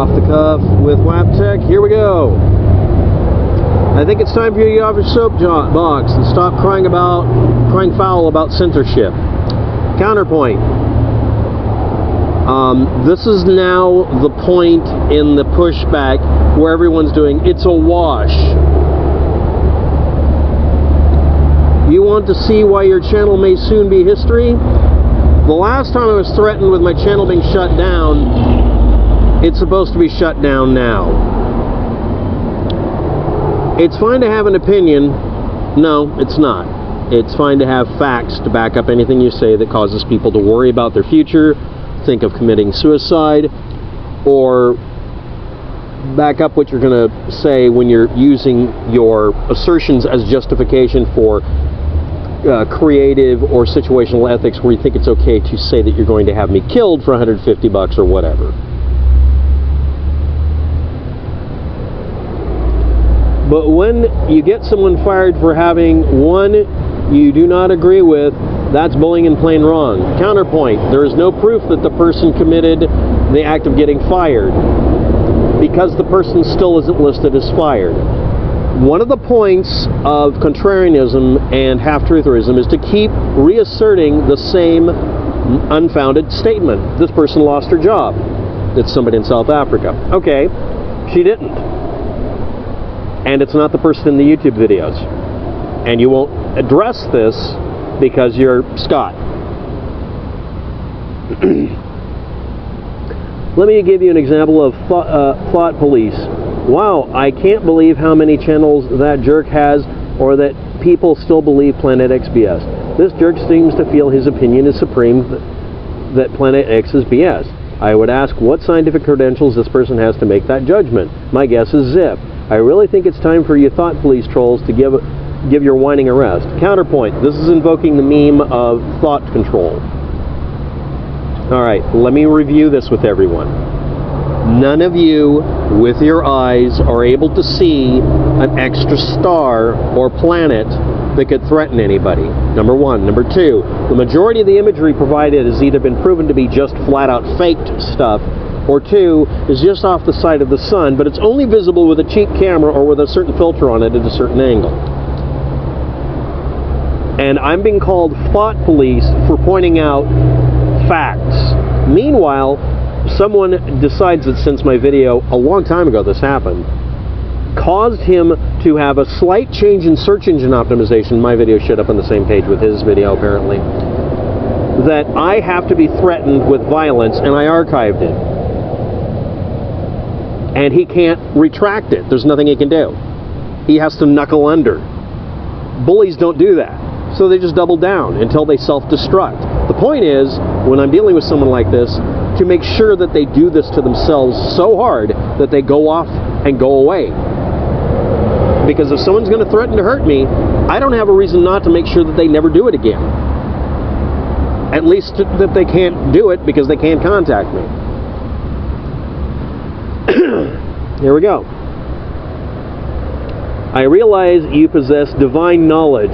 Off the cuff with WAPTEK. Here we go. I think it's time for you to get off your soapbox and stop crying foul about censorship. Counterpoint. This is now the point in the pushback where everyone's doing, it's a wash. You want to see why your channel may soon be history? The last time I was threatened with my channel being shut down, it's supposed to be shut down now. It's fine to have an opinion. No, it's not. It's fine to have facts to back up anything you say that causes people to worry about their future, think of committing suicide, or back up what you're going to say when you're using your assertions as justification for creative or situational ethics where you think it's okay to say that you're going to have me killed for $150 or whatever. But when you get someone fired for having one you do not agree with, that's bullying in plain wrong. Counterpoint, there is no proof that the person committed the act of getting fired because the person still isn't listed as fired. One of the points of contrarianism and half-trutherism is to keep reasserting the same unfounded statement. This person lost her job. It's somebody in South Africa. Okay, she didn't. And it's not the person in the YouTube videos. And you won't address this because you're Scott. Let me give you an example of thought police. Wow, I can't believe how many channels that jerk has, or that people still believe Planet X BS. This jerk seems to feel his opinion is supreme, that Planet X is BS. I would ask what scientific credentials this person has to make that judgment. My guess is zip. I really think it's time for you thought police trolls to give your whining a rest. Counterpoint, this is invoking the meme of thought control. Alright, let me review this with everyone. None of you, with your eyes, are able to see an extra star or planet that could threaten anybody. Number one. Number two, the majority of the imagery provided has either been proven to be just flat-out faked stuff, or two, is just off the side of the sun, but it's only visible with a cheap camera or with a certain filter on it at a certain angle. And I'm being called thought police for pointing out facts. Meanwhile, someone decides that since my video, a long time ago this happened, caused him to have a slight change in search engine optimization. My video showed up on the same page with his video, apparently. That I have to be threatened with violence, and I archived it. And he can't retract it. There's nothing he can do. He has to knuckle under. Bullies don't do that. So they just double down until they self-destruct. The point is, when I'm dealing with someone like this, to make sure that they do this to themselves so hard that they go off and go away. Because if someone's going to threaten to hurt me, I don't have a reason not to make sure that they never do it again. At least that they can't do it because they can't contact me. Here we go. I realize you possess divine knowledge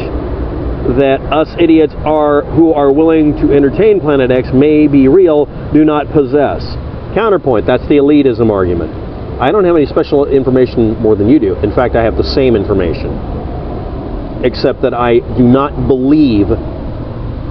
that us idiots who are willing to entertain Planet X may be real, do not possess. Counterpoint, that's the elitism argument. I don't have any special information more than you do. In fact, I have the same information. Except that I do not believe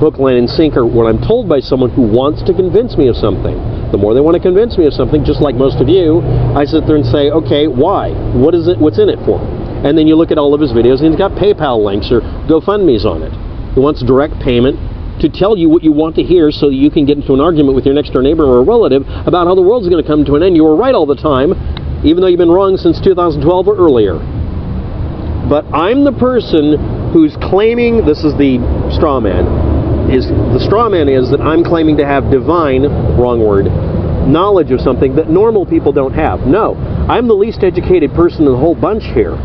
hook, line, and sinker when I'm told by someone who wants to convince me of something. The more they want to convince me of something, just like most of you, I sit there and say, okay, why? What is it? What's in it for? And then you look at all of his videos, and he's got PayPal links or GoFundMe's on it. He wants direct payment to tell you what you want to hear so that you can get into an argument with your next-door neighbor or a relative about how the world's going to come to an end. You were right all the time, even though you've been wrong since 2012 or earlier. But I'm the person who's claiming, this is the straw man, the straw man is that I'm claiming to have divine, wrong word, knowledge of something that normal people don't have. No, I'm the least educated person in the whole bunch here.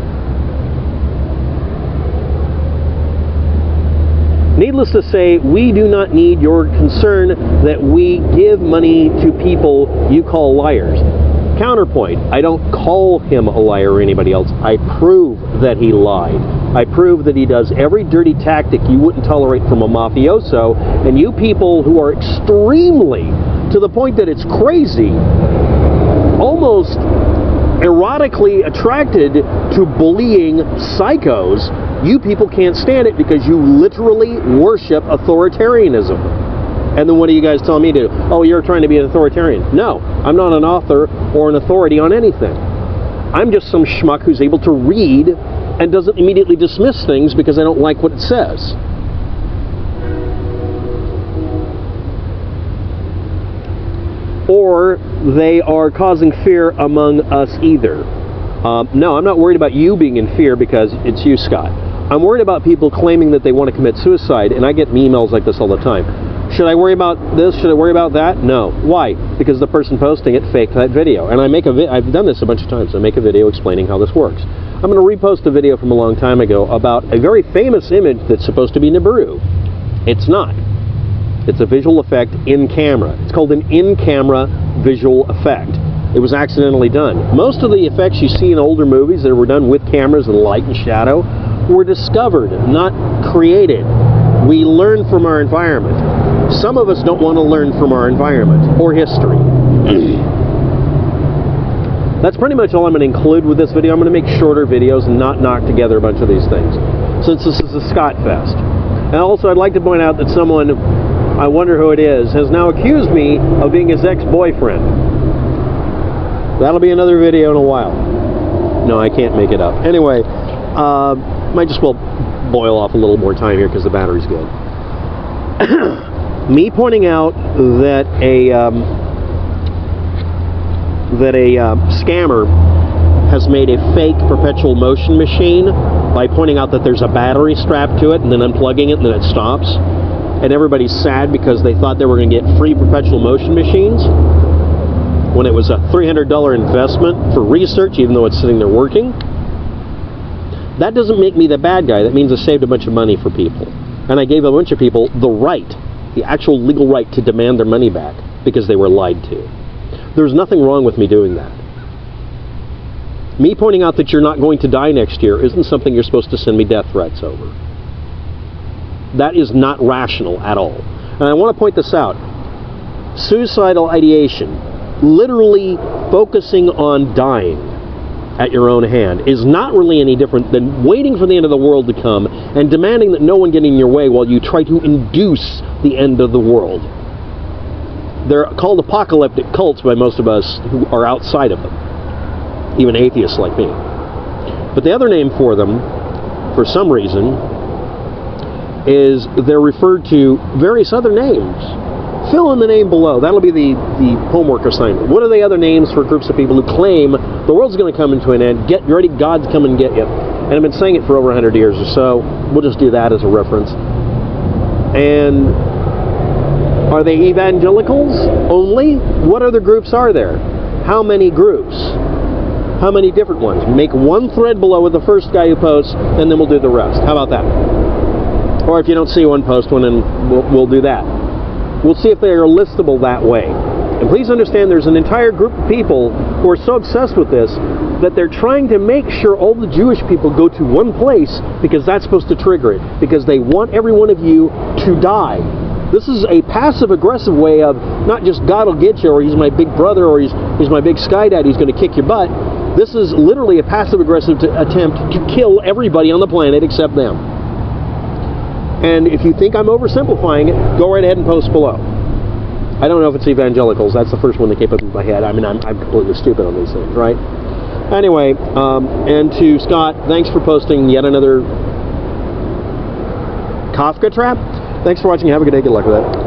Needless to say, we do not need your concern that we give money to people you call liars. Counterpoint, I don't call him a liar or anybody else. I prove that he lied. I prove that he does every dirty tactic you wouldn't tolerate from a mafioso, and you people who are extremely, to the point that it's crazy, almost almost erotically attracted to bullying psychos, you people can't stand it because you literally worship authoritarianism. And then what are you guys telling me to do? Oh, you're trying to be an authoritarian. No, I'm not an author or an authority on anything. I'm just some schmuck who's able to read and doesn't immediately dismiss things because I don't like what it says. Or they are causing fear among us either. No, I'm not worried about you being in fear because it's you, Scott. I'm worried about people claiming that they want to commit suicide, and I get emails like this all the time. Should I worry about this? Should I worry about that? No. Why? Because the person posting it faked that video. And I've done this a bunch of times. I make a video explaining how this works. I'm going to repost a video from a long time ago about a very famous image that's supposed to be Nibiru. It's not. It's a visual effect in camera. It's called an in-camera visual effect. It was accidentally done. Most of the effects you see in older movies that were done with cameras and light and shadow were discovered, not created. We learn from our environment. Some of us don't want to learn from our environment or history. That's pretty much all I'm going to include with this video. I'm going to make shorter videos and not knock together a bunch of these things, since this is a Scott Fest. And also, I'd like to point out that someone, I wonder who it is, has now accused me of being his ex-boyfriend. That'll be another video in a while. No, I can't make it up. Anyway, might just well boil off a little more time here because the battery's good. Me pointing out that a scammer has made a fake perpetual motion machine by pointing out that there's a battery strapped to it and then unplugging it and then it stops. And everybody's sad because they thought they were going to get free perpetual motion machines when it was a $300 investment for research, even though it's sitting there working. That doesn't make me the bad guy. That means I saved a bunch of money for people. And I gave a bunch of people the right, the actual legal right to demand their money back because they were lied to. There's nothing wrong with me doing that. Me pointing out that you're not going to die next year isn't something you're supposed to send me death threats over. That is not rational at all. And I want to point this out. Suicidal ideation, literally focusing on dying at your own hand, is not really any different than waiting for the end of the world to come and demanding that no one get in your way while you try to induce the end of the world. They're called apocalyptic cults by most of us who are outside of them, even atheists like me. But the other name for them, for some reason, is they're referred to various other names. Fill in the name below. That'll be the homework assignment. What are the other names for groups of people who claim the world's going to come into an end? Get ready, God's come and get you. And I've been saying it for over 100 years or so. We'll just do that as a reference. And are they evangelicals only? What other groups are there? How many groups? How many different ones? Make one thread below with the first guy who posts, and then we'll do the rest. How about that? Or if you don't see one, post one, and we'll do that. We'll see if they are listable that way. And please understand there's an entire group of people who are so obsessed with this that they're trying to make sure all the Jewish people go to one place because that's supposed to trigger it. Because they want every one of you to die. This is a passive-aggressive way of not just God will get you, or he's my big brother, or he's my big sky daddy, he's going to kick your butt. This is literally a passive-aggressive attempt to kill everybody on the planet except them. And if you think I'm oversimplifying it, go right ahead and post below. I don't know if it's evangelicals. That's the first one that came up in my head. I mean, I'm completely stupid on these things, right? Anyway, and to Scott, thanks for posting yet another Kafka trap. Thanks for watching. Have a good day. Good luck with that.